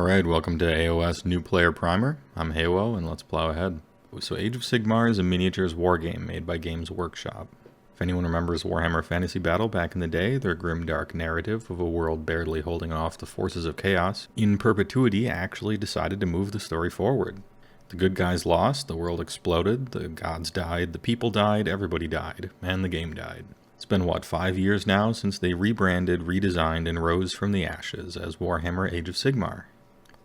Alright, welcome to AOS New Player Primer. I'm HeyWoah, and let's plow ahead. So Age of Sigmar is a miniatures wargame made by Games Workshop. If anyone remembers Warhammer Fantasy Battle back in the day, their grimdark narrative of a world barely holding off the forces of chaos, in perpetuity actually decided to move the story forward. The good guys lost, the world exploded, the gods died, the people died, everybody died, and the game died. It's been, 5 years now since they rebranded, redesigned, and rose from the ashes as Warhammer Age of Sigmar.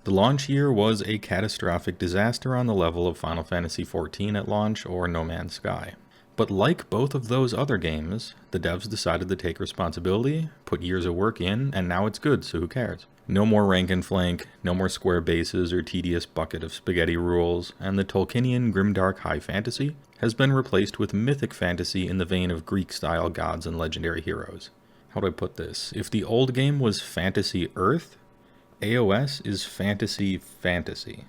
The launch year was a catastrophic disaster on the level of Final Fantasy XIV at launch or No Man's Sky. But like both of those other games, the devs decided to take responsibility, put years of work in, and now it's good, so who cares? No more rank and flank, no more square bases or tedious bucket of spaghetti rules, and the Tolkienian grimdark high fantasy has been replaced with mythic fantasy in the vein of Greek-style gods and legendary heroes. How do I put this? If the old game was Fantasy Earth, AOS is fantasy.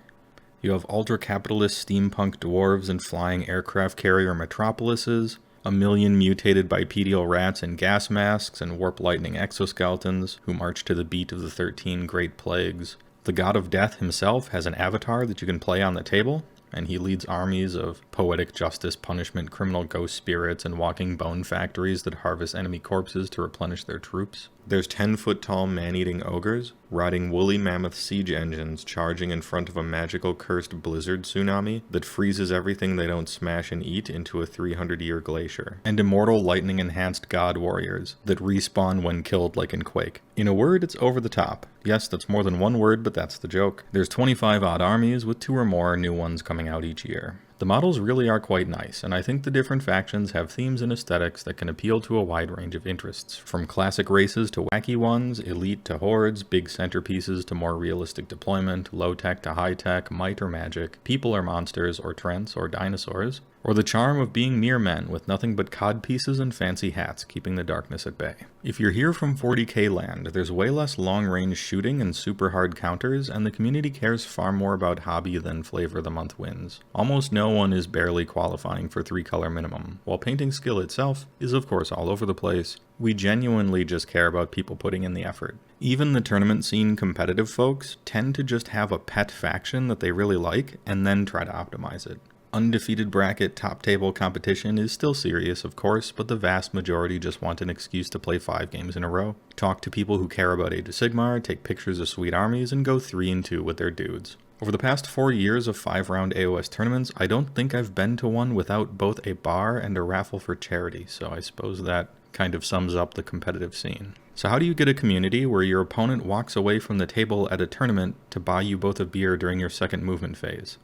You have ultra-capitalist steampunk dwarves and flying aircraft carrier metropolises, a million mutated bipedal rats in gas masks and warp lightning exoskeletons who march to the beat of the 13 Great Plagues. The God of Death himself has an avatar that you can play on the table, and he leads armies of poetic justice, punishment, criminal ghost spirits, and walking bone factories that harvest enemy corpses to replenish their troops. There's 10-foot-tall man-eating ogres, riding woolly mammoth siege engines charging in front of a magical cursed blizzard tsunami that freezes everything they don't smash and eat into a 300-year glacier. And immortal lightning-enhanced god warriors that respawn when killed like in Quake. In a word, it's over the top. Yes, that's more than one word, but that's the joke. There's 25 odd armies with 2 or more new ones coming out each year. The models really are quite nice, and I think the different factions have themes and aesthetics that can appeal to a wide range of interests. From classic races to wacky ones, elite to hordes, big centerpieces to more realistic deployment, low-tech to high-tech, might or magic, people or monsters, or trents, or dinosaurs, or the charm of being mere men with nothing but cod pieces and fancy hats keeping the darkness at bay. If you're here from 40k land, there's way less long-range shooting and super hard counters, and the community cares far more about hobby than flavor of the month wins. Almost no one is barely qualifying for 3-color minimum. While painting skill itself is of course all over the place, we genuinely just care about people putting in the effort. Even the tournament scene competitive folks tend to just have a pet faction that they really like and then try to optimize it. Undefeated bracket top table competition is still serious, of course, but the vast majority just want an excuse to play 5 games in a row, talk to people who care about Age of Sigmar, take pictures of sweet armies, and go 3-2 with their dudes. Over the past 4 years of 5-round AOS tournaments, I don't think I've been to one without both a bar and a raffle for charity, so I suppose that kind of sums up the competitive scene. So how do you get a community where your opponent walks away from the table at a tournament to buy you both a beer during your second movement phase?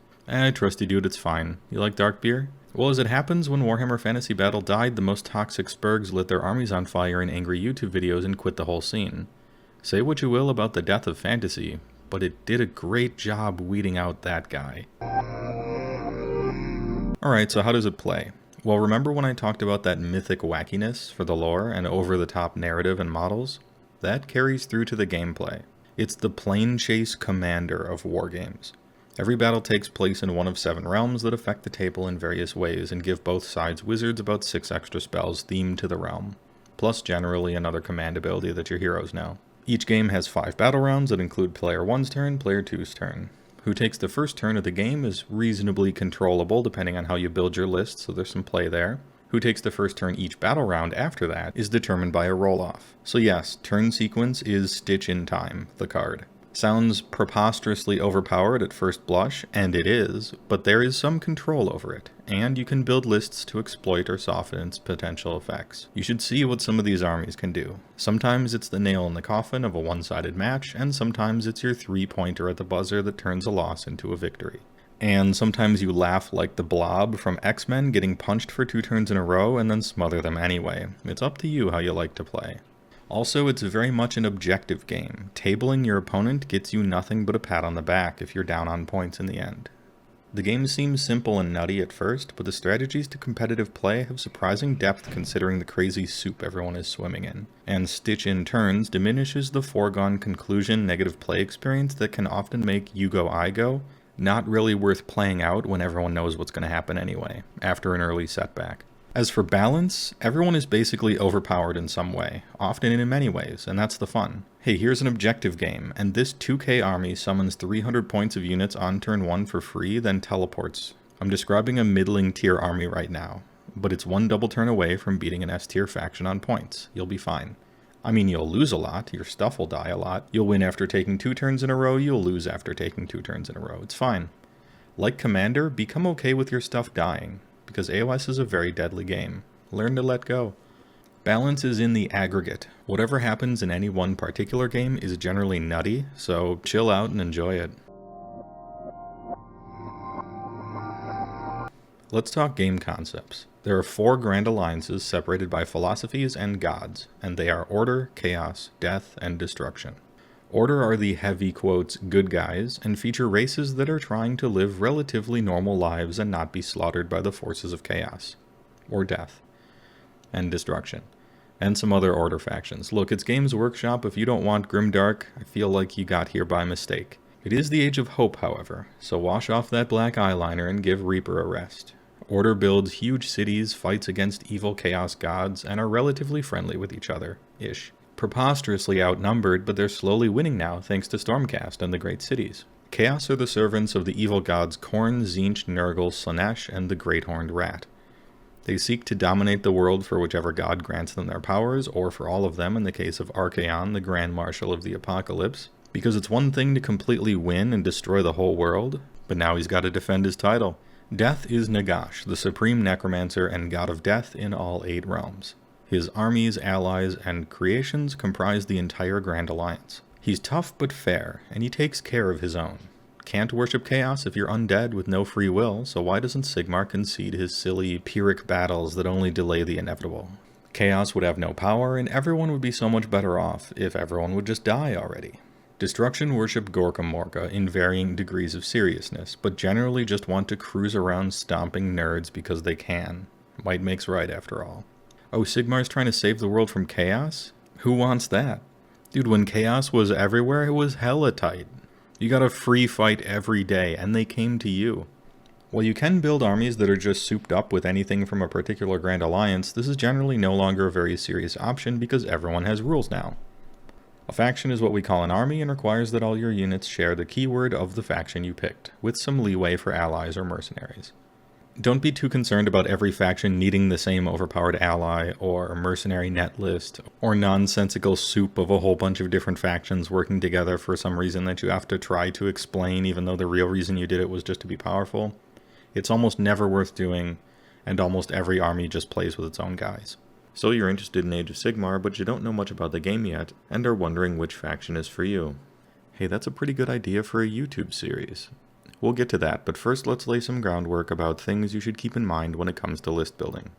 Trusty dude, it's fine. You like dark beer? Well, as it happens, when Warhammer Fantasy Battle died, the most toxic spurgs lit their armies on fire in angry YouTube videos and quit the whole scene. Say what you will about the death of fantasy, but it did a great job weeding out that guy. Alright, so how does it play? Well, remember when I talked about that mythic wackiness for the lore and over-the-top narrative and models? That carries through to the gameplay. It's the plane chase commander of wargames. Every battle takes place in one of 7 realms that affect the table in various ways and give both sides wizards about 6 extra spells themed to the realm, plus generally another command ability that your heroes know. Each game has 5 battle rounds that include player 1's turn, player 2's turn. Who takes the first turn of the game is reasonably controllable depending on how you build your list, so there's some play there. Who takes the first turn each battle round after that is determined by a roll-off. So yes, turn sequence is Stitch in Time, the card. Sounds preposterously overpowered at first blush, and it is, but there is some control over it, and you can build lists to exploit or soften its potential effects. You should see what some of these armies can do. Sometimes it's the nail in the coffin of a one-sided match, and sometimes it's your 3-pointer at the buzzer that turns a loss into a victory. And sometimes you laugh like the Blob from X-Men getting punched for 2 turns in a row and then smother them anyway. It's up to you how you like to play. Also, it's very much an objective game. Tabling your opponent gets you nothing but a pat on the back if you're down on points in the end. The game seems simple and nutty at first, but the strategies to competitive play have surprising depth considering the crazy soup everyone is swimming in. And Stitch in Turns diminishes the foregone conclusion negative play experience that can often make you go I go not really worth playing out when everyone knows what's going to happen anyway, after an early setback. As for balance, everyone is basically overpowered in some way, often in many ways, and that's the fun. Hey, here's an objective game, and this 2k army summons 300 points of units on turn 1 for free, then teleports. I'm describing a middling tier army right now, but it's one double turn away from beating an S tier faction on points. You'll be fine. I mean, you'll lose a lot, your stuff will die a lot, you'll win after taking 2 turns in a row, you'll lose after taking 2 turns in a row. It's fine. Like Commander, become okay with your stuff dying, because AOS is a very deadly game. Learn to let go. Balance is in the aggregate. Whatever happens in any one particular game is generally nutty, so chill out and enjoy it. Let's talk game concepts. There are 4 grand alliances separated by philosophies and gods, and they are Order, Chaos, Death, and Destruction. Order are the heavy quotes good guys, and feature races that are trying to live relatively normal lives and not be slaughtered by the forces of chaos. Or death. And destruction. And some other Order factions. Look, it's Games Workshop. If you don't want grimdark, I feel like you got here by mistake. It is the Age of Hope, however, so wash off that black eyeliner and give Reaper a rest. Order builds huge cities, fights against evil chaos gods, and are relatively friendly with each other. Ish. Preposterously outnumbered, but they're slowly winning now thanks to Stormcast and the great cities. Chaos are the servants of the evil gods Khorne, Tzeentch, Nurgle, Slaanesh, and the Great Horned Rat. They seek to dominate the world for whichever god grants them their powers, or for all of them in the case of Archaon, the Grand Marshal of the Apocalypse, because it's one thing to completely win and destroy the whole world, but now he's got to defend his title. Death is Nagash, the supreme necromancer and god of death in all 8 realms. His armies, allies, and creations comprise the entire Grand Alliance. He's tough but fair, and he takes care of his own. Can't worship chaos if you're undead with no free will, so why doesn't Sigmar concede his silly Pyrrhic battles that only delay the inevitable? Chaos would have no power, and everyone would be so much better off if everyone would just die already. Destruction worship Gorka Morka in varying degrees of seriousness, but generally just want to cruise around stomping nerds because they can. Might makes right after all. Oh, Sigmar's trying to save the world from chaos? Who wants that? Dude, when chaos was everywhere, it was hella tight. You got a free fight every day, and they came to you. While you can build armies that are just souped up with anything from a particular Grand Alliance, this is generally no longer a very serious option because everyone has rules now. A faction is what we call an army and requires that all your units share the keyword of the faction you picked, with some leeway for allies or mercenaries. Don't be too concerned about every faction needing the same overpowered ally, or mercenary net list, or nonsensical soup of a whole bunch of different factions working together for some reason that you have to try to explain even though the real reason you did it was just to be powerful. It's almost never worth doing, and almost every army just plays with its own guys. So you're interested in Age of Sigmar, but you don't know much about the game yet, and are wondering which faction is for you. Hey, that's a pretty good idea for a YouTube series. We'll get to that, but first let's lay some groundwork about things you should keep in mind when it comes to list building.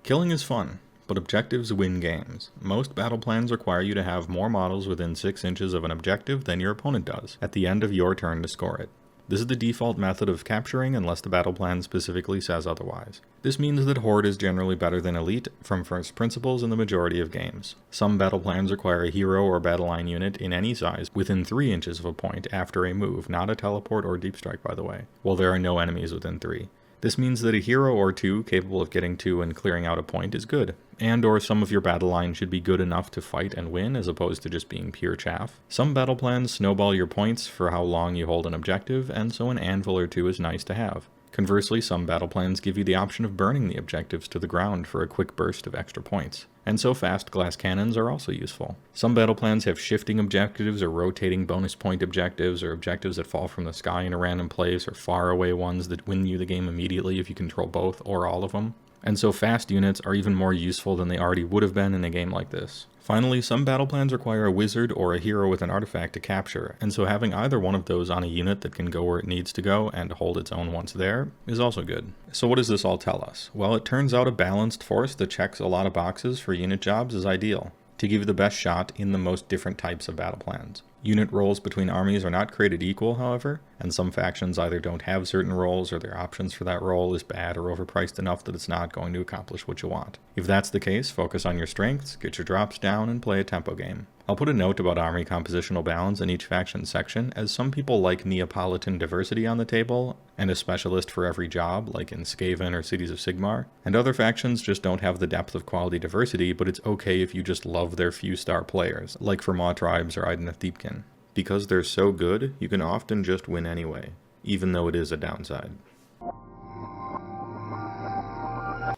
Killing is fun, but objectives win games. Most battle plans require you to have more models within 6 inches of an objective than your opponent does, at the end of your turn to score it. This is the default method of capturing unless the battle plan specifically says otherwise. This means that Horde is generally better than Elite from first principles in the majority of games. Some battle plans require a hero or battle line unit in any size within 3 inches of a point after a move, not a teleport or deep strike by the way, while there are no enemies within 3. This means that a hero or 2 capable of getting to and clearing out a point is good, and or some of your battle line should be good enough to fight and win as opposed to just being pure chaff. Some battle plans snowball your points for how long you hold an objective, and so an anvil or 2 is nice to have. Conversely, some battle plans give you the option of burning the objectives to the ground for a quick burst of extra points. And so fast glass cannons are also useful. Some battle plans have shifting objectives or rotating bonus point objectives, or objectives that fall from the sky in a random place, or far away ones that win you the game immediately if you control both or all of them. And so fast units are even more useful than they already would have been in a game like this. Finally, some battle plans require a wizard or a hero with an artifact to capture, and so having either one of those on a unit that can go where it needs to go and hold its own once there is also good. So what does this all tell us? Well, it turns out a balanced force that checks a lot of boxes for unit jobs is ideal, to give you the best shot in the most different types of battle plans. Unit roles between armies are not created equal, however, and some factions either don't have certain roles or their options for that role is bad or overpriced enough that it's not going to accomplish what you want. If that's the case, focus on your strengths, get your drops down, and play a tempo game. I'll put a note about army compositional balance in each faction section, as some people like Neapolitan diversity on the table, and a specialist for every job, like in Skaven or Cities of Sigmar, and other factions just don't have the depth of quality diversity, but it's okay if you just love their few star players, like for Maw Tribes or Ideneth Deepkin. Because they're so good, you can often just win anyway, even though it is a downside.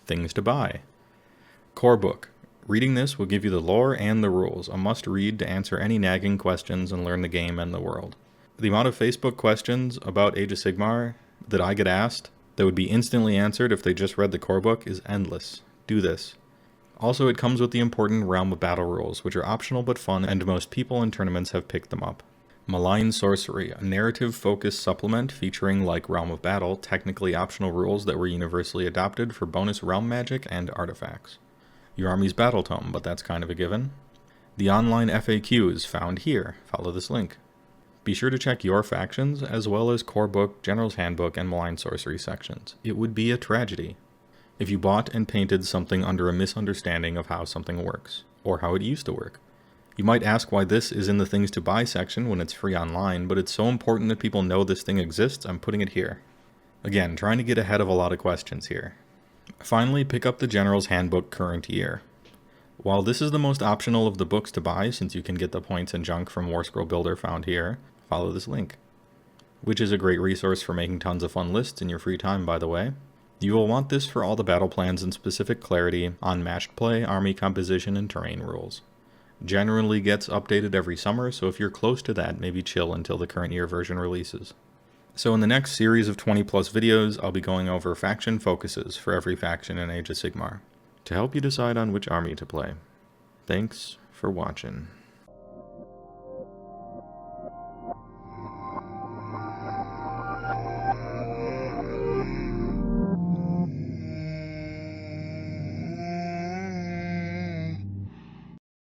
Things to buy. Core book. Reading this will give you the lore and the rules, a must-read to answer any nagging questions and learn the game and the world. The amount of Facebook questions about Age of Sigmar that I get asked that would be instantly answered if they just read the core book is endless. Do this. Also, it comes with the important Realm of Battle rules, which are optional but fun, and most people in tournaments have picked them up. Malign Sorcery, a narrative-focused supplement featuring, like Realm of Battle, technically optional rules that were universally adopted for bonus realm magic and artifacts. Your army's battle tome, but that's kind of a given. The online FAQ is found here. Follow this link. Be sure to check your factions, as well as Core Book, General's Handbook, and Malign Sorcery sections. It would be a tragedy if you bought and painted something under a misunderstanding of how something works, or how it used to work. You might ask why this is in the Things to Buy section when it's free online, but it's so important that people know this thing exists, I'm putting it here. Again, trying to get ahead of a lot of questions here. Finally, pick up the General's Handbook current year. While this is the most optional of the books to buy, since you can get the points and junk from War Scroll Builder found here, follow this link. Which is a great resource for making tons of fun lists in your free time, by the way. You will want this for all the battle plans and specific clarity on matched play, army composition, and terrain rules. Generally gets updated every summer, so if you're close to that, maybe chill until the current year version releases. So in the next series of 20 plus videos, I'll be going over faction focuses for every faction in Age of Sigmar, to help you decide on which army to play. Thanks for watching.